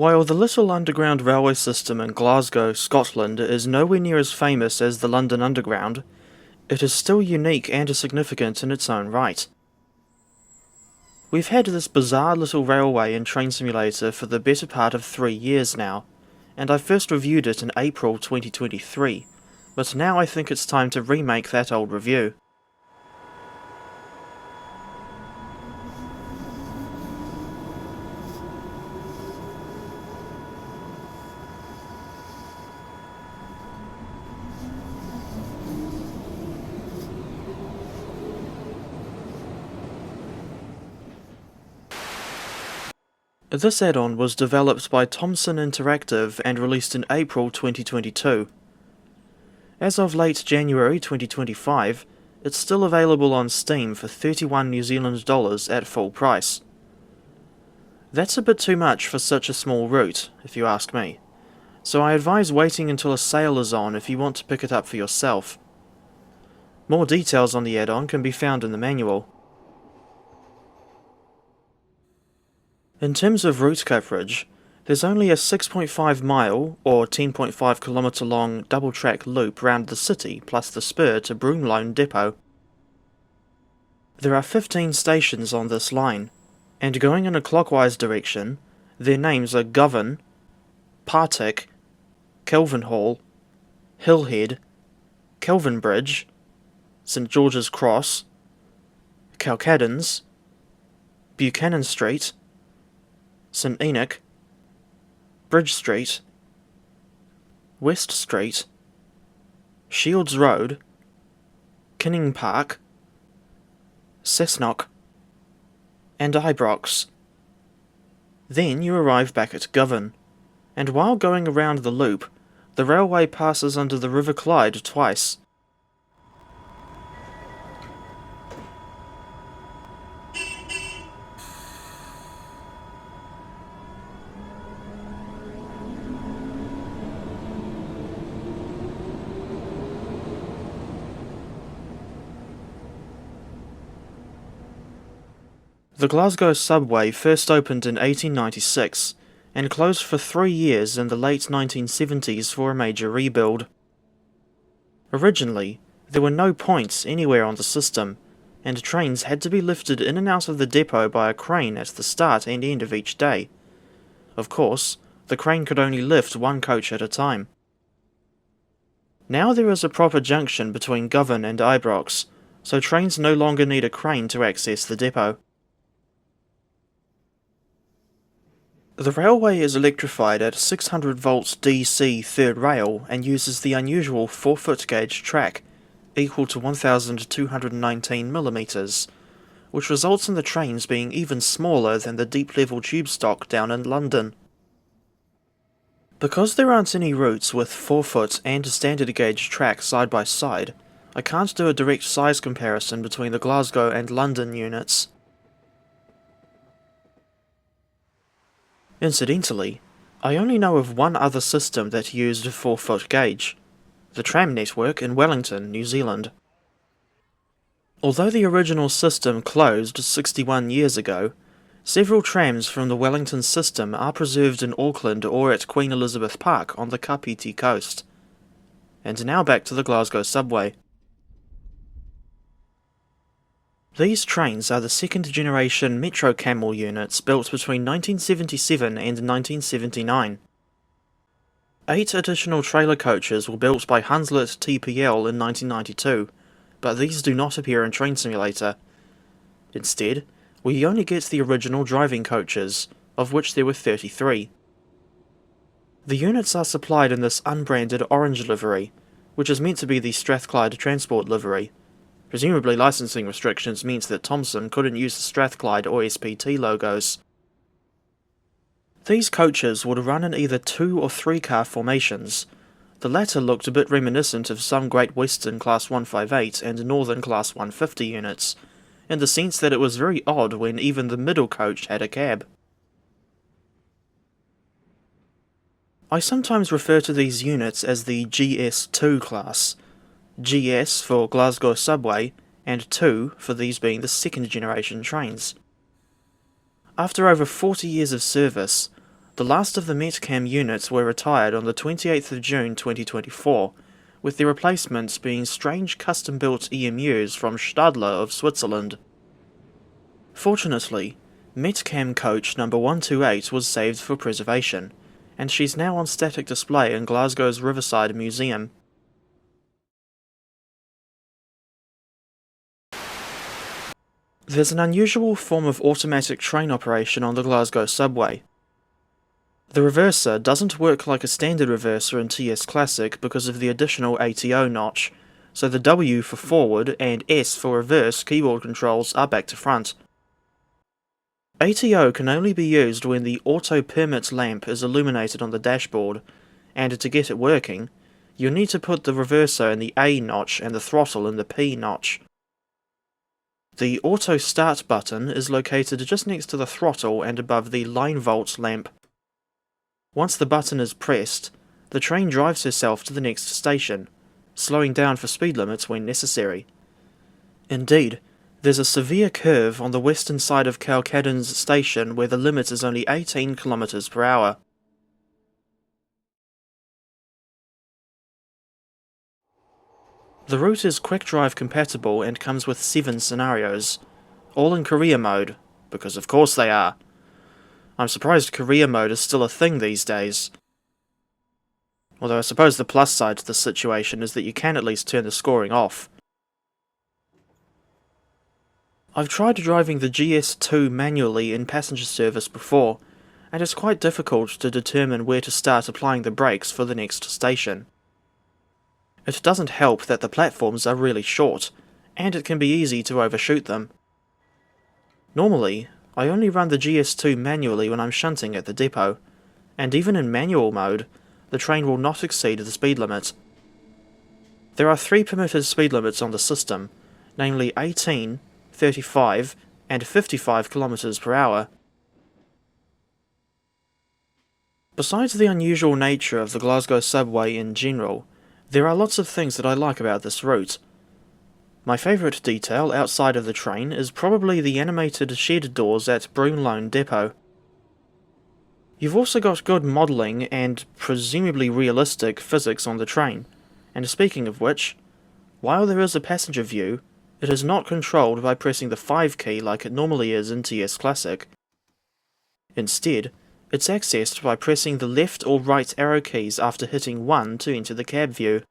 While the little underground railway system in Glasgow, Scotland is nowhere near as famous as the London Underground, it is still unique and significant in its own right. We've had this bizarre little railway and train simulator for the better part of 3 years now, and I first reviewed it in April 2023, but now I think it's time to remake that old review. This add-on was developed by Thomson Interactive and released in April 2022. As of late January 2025, it's still available on Steam for 31 New Zealand dollars at full price. That's a bit too much for such a small route, if you ask me, so I advise waiting until a sale is on if you want to pick it up for yourself. More details on the add-on can be found in the manual. In terms of route coverage, there's only a 6.5 mile or 10.5 kilometre long double-track loop round the city plus the spur to Broomloan Depot. There are 15 stations on this line, and going in a clockwise direction, their names are Govan, Partick, Kelvinhall, Hillhead, Kelvin Bridge, St George's Cross, Calcadens, Buchanan Street, St Enoch, Bridge Street, West Street, Shields Road, Kinning Park, Cessnock, and Ibrox. Then you arrive back at Govan, and while going around the loop, the railway passes under the River Clyde twice. The Glasgow Subway first opened in 1896 and closed for 3 years in the late 1970s for a major rebuild. Originally, there were no points anywhere on the system, and trains had to be lifted in and out of the depot by a crane at the start and end of each day. Of course, the crane could only lift one coach at a time. Now there is a proper junction between Govan and Ibrox, so trains no longer need a crane to access the depot. The railway is electrified at 600 volts DC third rail and uses the unusual 4-foot gauge track, equal to 1219mm, which results in the trains being even smaller than the deep-level tube stock down in London. Because there aren't any routes with 4-foot and standard gauge track side by side, I can't do a direct size comparison between the Glasgow and London units. Incidentally, I only know of one other system that used a 4-foot gauge, the tram network in Wellington, New Zealand. Although the original system closed 61 years ago, several trams from the Wellington system are preserved in Auckland or at Queen Elizabeth Park on the Kapiti coast. And now back to the Glasgow Subway. These trains are the second-generation Metro Camel units built between 1977 and 1979. 8 additional trailer coaches were built by Hunslet TPL in 1992, but these do not appear in Train Simulator. Instead, we only get the original driving coaches, of which there were 33. The units are supplied in this unbranded orange livery, which is meant to be the Strathclyde Transport livery. Presumably licensing restrictions meant that Thomson couldn't use the Strathclyde or SPT logos. These coaches would run in either 2 or 3 car formations. The latter looked a bit reminiscent of some Great Western Class 158 and Northern Class 150 units, in the sense that it was very odd when even the middle coach had a cab. I sometimes refer to these units as the GS2 class, GS for Glasgow Subway, and 2 for these being the second generation trains. After over 40 years of service, The last of the Metcam units were retired on the 28th of June 2024, with their replacements being strange custom-built EMUs from Stadler of Switzerland. Fortunately, Metcam coach number 128 was saved for preservation, and she's now on static display in Glasgow's Riverside Museum. There's an unusual form of automatic train operation on the Glasgow Subway. The reverser doesn't work like a standard reverser in TS Classic because of the additional ATO notch, so the W for forward and S for reverse keyboard controls are back to front. ATO can only be used when the auto permit lamp is illuminated on the dashboard, and to get it working, you'll need to put the reverser in the A notch and the throttle in the P notch. The auto start button is located just next to the throttle and above the line volt lamp. Once the button is pressed, the train drives herself to the next station, slowing down for speed limits when necessary. Indeed, there's a severe curve on the western side of Calcadon's station where the limit is only 18 km per hour. The route is quick-drive compatible and comes with 7 scenarios, all in career mode, because of course they are. I'm surprised career mode is still a thing these days. Although I suppose the plus side to this situation is that you can at least turn the scoring off. I've tried driving the GS2 manually in passenger service before, and it's quite difficult to determine where to start applying the brakes for the next station. It doesn't help that the platforms are really short, and it can be easy to overshoot them. Normally, I only run the GS2 manually when I'm shunting at the depot, and even in manual mode, the train will not exceed the speed limit. There are 3 permitted speed limits on the system, namely 18, 35, and 55 km per hour. Besides the unusual nature of the Glasgow Subway in general, there are lots of things that I like about this route. My favourite detail outside of the train is probably the animated shed doors at Broomloan Depot. You've also got good modelling and presumably realistic physics on the train, and speaking of which, while there is a passenger view, it is not controlled by pressing the 5 key like it normally is in TS Classic. Instead, it's accessed by pressing the left or right arrow keys after hitting 1 to enter the cab view.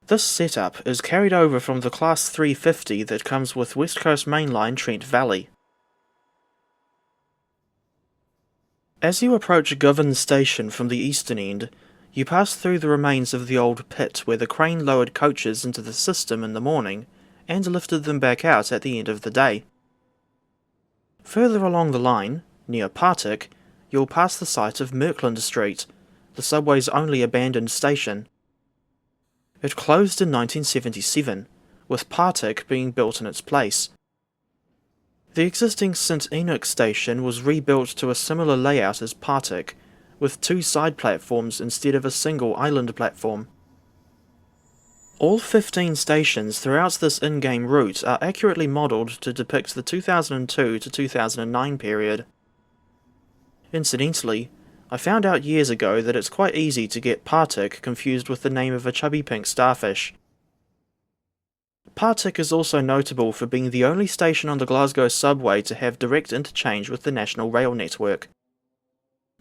This setup is carried over from the Class 350 that comes with West Coast Mainline Trent Valley. As you approach Govan Station from the eastern end, you pass through the remains of the old pit where the crane lowered coaches into the system in the morning and lifted them back out at the end of the day. Further along the line, near Partick, you'll pass the site of Merkland Street, the subway's only abandoned station. It closed in 1977, with Partick being built in its place. The existing St Enoch station was rebuilt to a similar layout as Partick, with 2 side platforms instead of a single island platform. All 15 stations throughout this in-game route are accurately modelled to depict the 2002 to 2009 period. Incidentally, I found out years ago that it's quite easy to get Partick confused with the name of a chubby pink starfish. Partick is also notable for being the only station on the Glasgow Subway to have direct interchange with the National Rail network.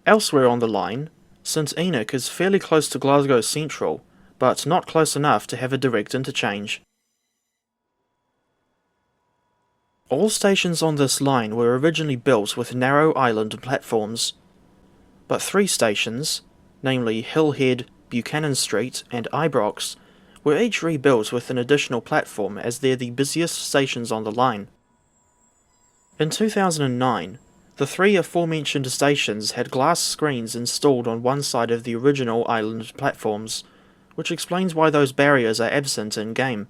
Elsewhere on the line, St Enoch is fairly close to Glasgow Central, but not close enough to have a direct interchange. All stations on this line were originally built with narrow island platforms, but 3 stations, namely Hillhead, Buchanan Street and Ibrox, were each rebuilt with an additional platform as they're the busiest stations on the line. In 2009, the 3 aforementioned stations had glass screens installed on one side of the original island platforms, which explains why those barriers are absent in-game.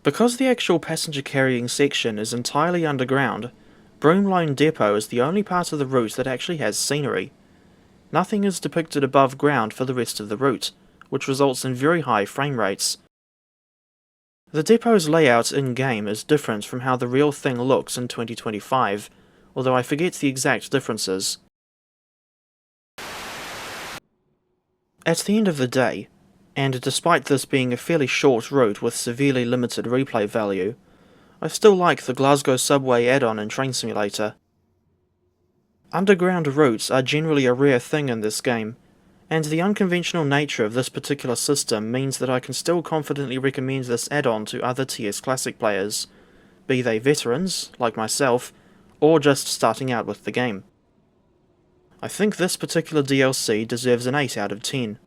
Because the actual passenger carrying section is entirely underground, Broomloan Depot is the only part of the route that actually has scenery. Nothing is depicted above ground for the rest of the route, which results in very high frame rates. The depot's layout in-game is different from how the real thing looks in 2025, although I forget the exact differences. At the end of the day, and despite this being a fairly short route with severely limited replay value, I still like the Glasgow Subway add-on in Train Simulator. Underground routes are generally a rare thing in this game, and the unconventional nature of this particular system means that I can still confidently recommend this add-on to other TS Classic players, be they veterans, like myself, or just starting out with the game. I think this particular DLC deserves an 8 out of 10.